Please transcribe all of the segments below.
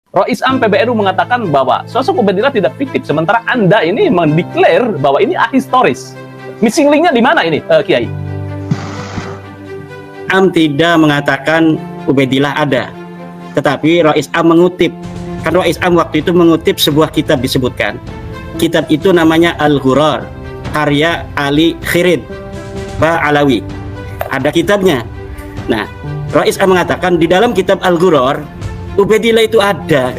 Rois Am PBNU mengatakan bahwa sosok Ubaidillah tidak fiktif, sementara Anda ini mendeklar bahwa ini ahistoris. Missing link-nya di mana ini, Kiai? Am tidak mengatakan Ubaidillah ada, tetapi Rois Am mengutip. Kan Rois Am waktu itu mengutip sebuah kitab disebutkan. Kitab itu namanya Al-Ghurar, karya Ali Khirid Ba'alawi. Ada kitabnya. Nah, Rois Am mengatakan di dalam kitab Al-Ghurar Ubaidillah itu ada.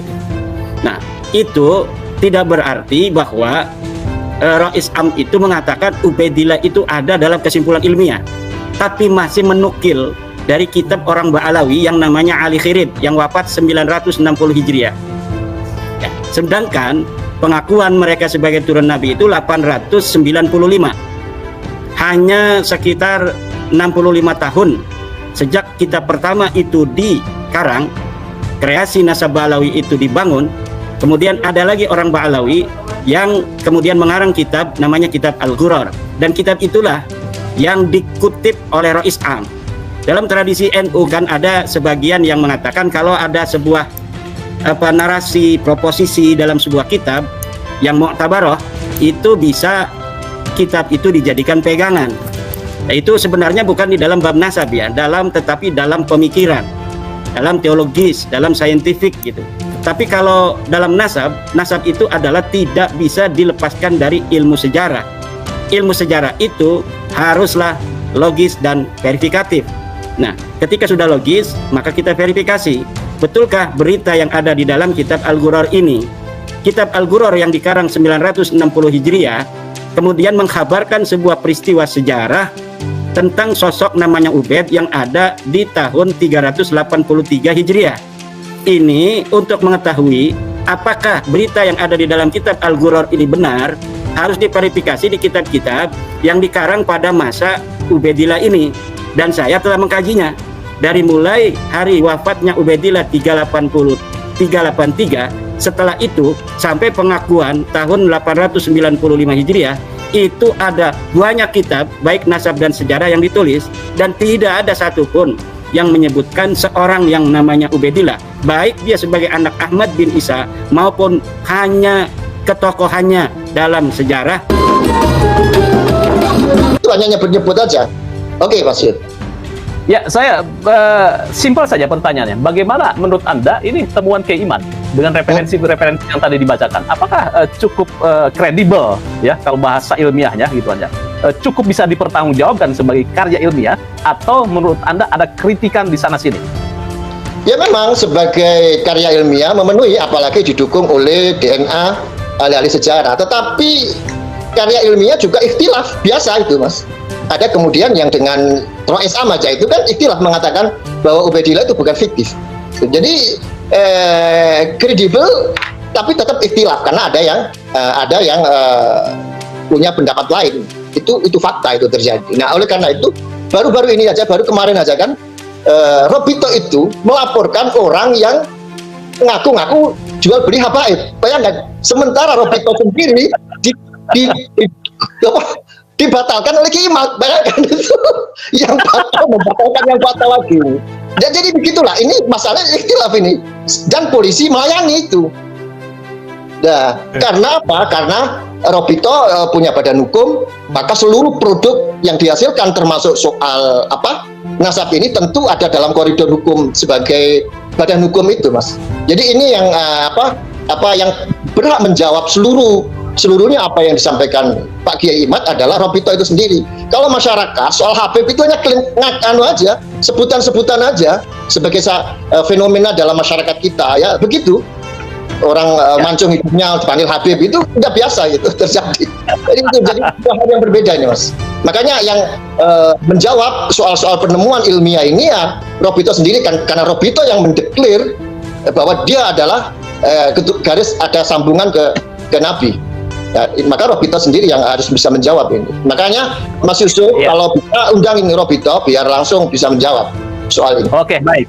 Nah, itu tidak berarti bahwa Rois Am itu mengatakan Ubaidillah itu ada dalam kesimpulan ilmiah, tapi masih menukil dari kitab orang Ba'alawi yang namanya Ali Khirid yang wafat 960 Hijriah. Ya, sedangkan pengakuan mereka sebagai turun Nabi itu 895. Hanya sekitar 65 tahun sejak kitab pertama itu dikarang, kreasi nasab Ba'alawi itu dibangun. Kemudian ada lagi orang Ba'alawi yang kemudian mengarang kitab namanya kitab Al-Ghurar, dan kitab itulah yang dikutip oleh Rois Am. Dalam tradisi NU kan ada sebagian yang mengatakan kalau ada sebuah narasi proposisi dalam sebuah kitab yang mu'tabaroh, itu bisa kitab itu dijadikan pegangan. Itu sebenarnya bukan di dalam bab nasab ya, tetapi dalam pemikiran, dalam teologis, dalam saintifik gitu. Tapi kalau dalam nasab itu adalah tidak bisa dilepaskan dari ilmu sejarah. Ilmu sejarah itu haruslah logis dan verifikatif. Nah, ketika sudah logis, maka kita verifikasi. Betulkah berita yang ada di dalam kitab Al-Ghurar ini? Kitab Al-Ghurar yang dikarang 960 Hijriah, kemudian mengkhabarkan sebuah peristiwa sejarah tentang sosok namanya Ubaid yang ada di tahun 383 Hijriah. Ini untuk mengetahui apakah berita yang ada di dalam kitab Al-Ghurar ini benar, harus diverifikasi di kitab-kitab yang dikarang pada masa Ubaidillah ini. Dan saya telah mengkajinya dari mulai hari wafatnya Ubaidillah 383, setelah itu sampai pengakuan tahun 895 Hijriah, itu ada banyak kitab baik nasab dan sejarah yang ditulis, dan tidak ada satupun yang menyebutkan seorang yang namanya Ubaidillah, baik dia sebagai anak Ahmad bin Isa maupun hanya ketokohannya dalam sejarah. Itu hanya nyebut-nyebut aja. Oke, Pak Syed. Ya, saya simpel saja pertanyaannya. Bagaimana menurut Anda ini temuan Kiai Iman dengan referensi-referensi yang tadi dibacakan? Apakah cukup kredibel ya kalau bahasa ilmiahnya gitu aja? Cukup bisa dipertanggungjawabkan sebagai karya ilmiah, atau menurut Anda ada kritikan di sana sini? Ya memang sebagai karya ilmiah memenuhi, apalagi didukung oleh DNA ahli-ahli sejarah. Tetapi karya ilmiah juga ikhtilaf, biasa itu Mas. Ada kemudian yang dengan Rois Am aja itu kan ikhtilaf mengatakan bahwa Ubaidillah itu bukan fiktif. Jadi kredibel tapi tetap ikhtilaf karena ada yang punya pendapat lain. Itu fakta itu terjadi. Nah, oleh karena itu baru-baru ini aja, baru kemarin aja kan Robito itu melaporkan orang yang ngaku-ngaku jual beli habaib. Bayangkan, sementara Robito sendiri dibatalkan oleh Kiai Iman. Bayangkan itu yang batal membatalkan yang batal lagi. Dan jadi begitulah, ini masalah ikhtilaf ini, dan polisi melayani itu. Nah, karena apa? Karena Robito punya badan hukum, maka seluruh produk yang dihasilkan termasuk soal nasab ini tentu ada dalam koridor hukum sebagai badan hukum itu, Mas. Jadi ini yang yang berhak menjawab seluruhnya apa yang disampaikan Pak Kiai Imad adalah Robito itu sendiri. Kalau masyarakat soal Habib itu hanya aja, sebutan-sebutan aja sebagai fenomena dalam masyarakat kita ya, begitu. Orang mancung hidupnya dipanggil Habib itu udah biasa gitu terjadi. Jadi itu jadi hal yang berbeda ini, Mas. Makanya yang menjawab soal-soal penemuan ilmiah ini ya Robito sendiri kan, karena Robito yang mendeklir bahwa dia adalah garis ada sambungan ke Nabi. Ya, maka Robito sendiri yang harus bisa menjawab ini. Makanya Mas Yusuf kalau bisa undang ini Robito biar langsung bisa menjawab soal ini. Oke, baik.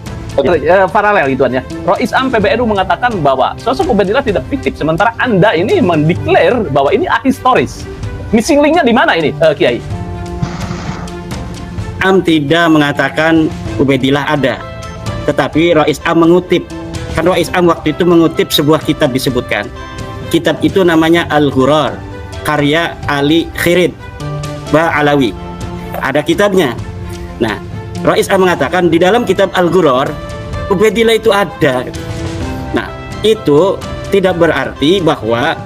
Paralel gitu ya. Rois Am PBNU mengatakan bahwa sosok Ubaidillah tidak fiktif, sementara Anda ini mendeklar bahwa ini ahistoris. Missing link-nya di mana ini, Kiai? Am tidak mengatakan Ubaidillah ada, tetapi Rois Am mengutip Kan Rais Am waktu itu mengutip sebuah kitab disebutkan. Kitab itu namanya Al-Ghurar, karya Ali Khirid Ba'alawi. Ada kitabnya. Nah, Rais Am mengatakan di dalam kitab Al-Ghurar, Ubaidillah itu ada. Nah, itu tidak berarti bahwa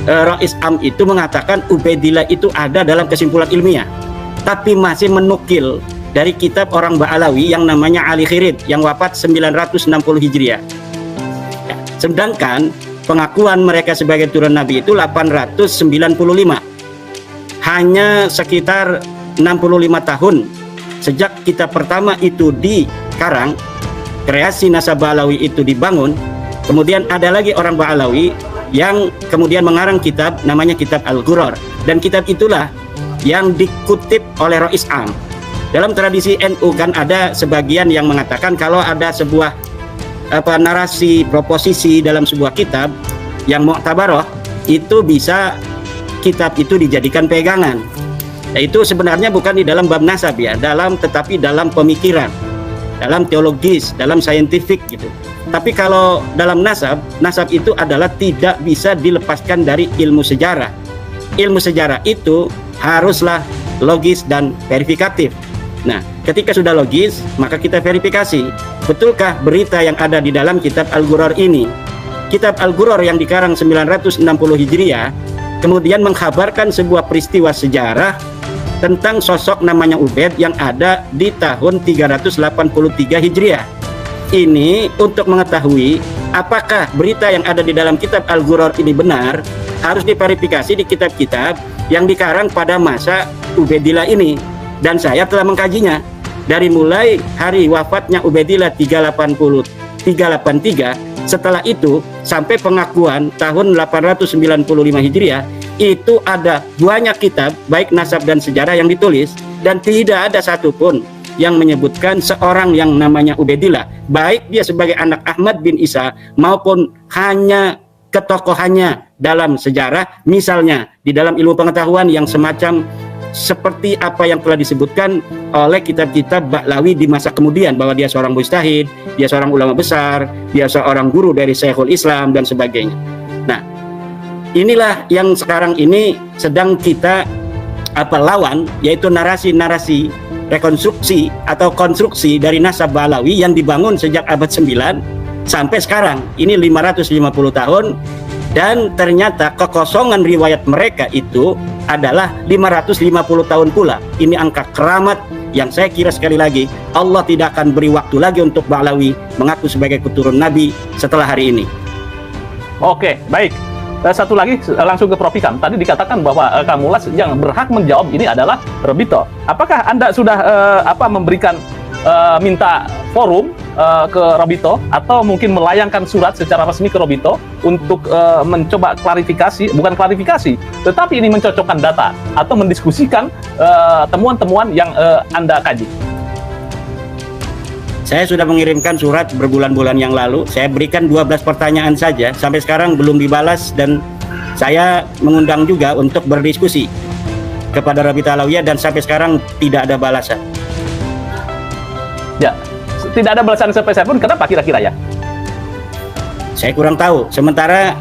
Rais Am itu mengatakan Ubaidillah itu ada dalam kesimpulan ilmiah, tapi masih menukil dari kitab orang Ba'alawi yang namanya Ali Khirid yang wafat 960 Hijriah. Ya, sedangkan pengakuan mereka sebagai turun Nabi itu 895. Hanya sekitar 65 tahun sejak kitab pertama itu dikarang, kreasi nasabah Alawi itu dibangun. Kemudian ada lagi orang Ba'alawi yang kemudian mengarang kitab namanya kitab Al-Ghurar, dan kitab itulah yang dikutip oleh Rais Am. Dalam tradisi NU kan ada sebagian yang mengatakan kalau ada sebuah narasi proposisi dalam sebuah kitab yang mu'tabaroh, itu bisa kitab itu dijadikan pegangan. Itu sebenarnya bukan di dalam bab nasab ya, tetapi dalam pemikiran, dalam teologis, dalam saintifik gitu. Tapi kalau dalam nasab itu adalah tidak bisa dilepaskan dari ilmu sejarah. Ilmu sejarah itu haruslah logis dan verifikatif. Nah, ketika sudah logis, maka kita verifikasi, betulkah berita yang ada di dalam kitab Al-Ghurar ini? Kitab Al-Ghurar yang dikarang 960 Hijriah kemudian mengkhabarkan sebuah peristiwa sejarah tentang sosok namanya Ubaid yang ada di tahun 383 Hijriah. Ini untuk mengetahui apakah berita yang ada di dalam kitab Al-Ghurar ini benar, harus diverifikasi di kitab-kitab yang dikarang pada masa Ubaidillah ini. Dan saya telah mengkajinya dari mulai hari wafatnya Ubaidillah 383, setelah itu sampai pengakuan tahun 895 Hijriah, itu ada banyak kitab baik nasab dan sejarah yang ditulis, dan tidak ada satupun yang menyebutkan seorang yang namanya Ubaidillah, baik dia sebagai anak Ahmad bin Isa maupun hanya ketokohannya dalam sejarah, misalnya di dalam ilmu pengetahuan yang semacam seperti apa yang telah disebutkan oleh kitab-kitab Ba'lawi di masa kemudian, bahwa dia seorang mujtahid, dia seorang ulama besar, dia seorang guru dari Syekhul Islam dan sebagainya. Nah, inilah yang sekarang ini sedang kita lawan, yaitu narasi-narasi rekonstruksi atau konstruksi dari nasab Ba'lawi yang dibangun sejak abad 9 sampai sekarang. Ini 550 tahun, dan ternyata kekosongan riwayat mereka itu adalah 550 tahun pula. Ini angka keramat yang saya kira sekali lagi Allah tidak akan beri waktu lagi untuk Ba'lawi mengaku sebagai keturunan Nabi setelah hari ini. Oke, baik. Satu lagi langsung ke Prof. Ikam. Tadi dikatakan bahwa Kamulas yang berhak menjawab ini adalah Robito. Apakah Anda sudah memberikan minta forum ke Robito, atau mungkin melayangkan surat secara resmi ke Robito untuk mencoba klarifikasi, bukan klarifikasi, tetapi ini mencocokkan data atau mendiskusikan temuan-temuan yang Anda kaji? Saya sudah mengirimkan surat berbulan-bulan yang lalu. Saya berikan 12 pertanyaan saja, sampai sekarang belum dibalas, dan saya mengundang juga untuk berdiskusi kepada Rabita Alawiyah, dan sampai sekarang tidak ada balasan. Ya, tidak ada balasan sampai saya pun. Kenapa kira-kira ya? Saya kurang tahu. Sementara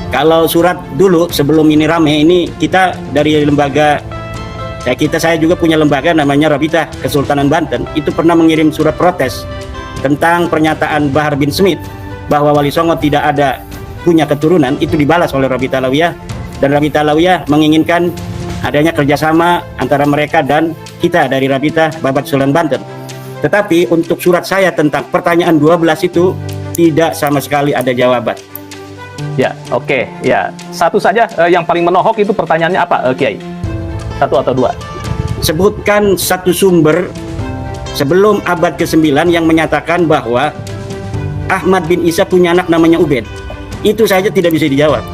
kalau surat dulu sebelum ini rame, ini kita dari lembaga, saya juga punya lembaga namanya Rabita Kesultanan Banten, itu pernah mengirim surat protes tentang pernyataan Bahar bin Smith bahwa Wali Songo tidak ada punya keturunan. Itu dibalas oleh Rabita Alawiyah, dan Rabita Alawiyah menginginkan adanya kerjasama antara mereka dan kita dari Rabita Babat Sultan Banten. Tetapi untuk surat saya tentang pertanyaan 12 itu tidak sama sekali ada jawaban. Ya, oke. Ya, satu saja yang paling menohok itu pertanyaannya apa, Kiai? Satu atau dua? Sebutkan satu sumber sebelum abad ke-9 yang menyatakan bahwa Ahmad bin Isa punya anak namanya Ubaid. Itu saja tidak bisa dijawab.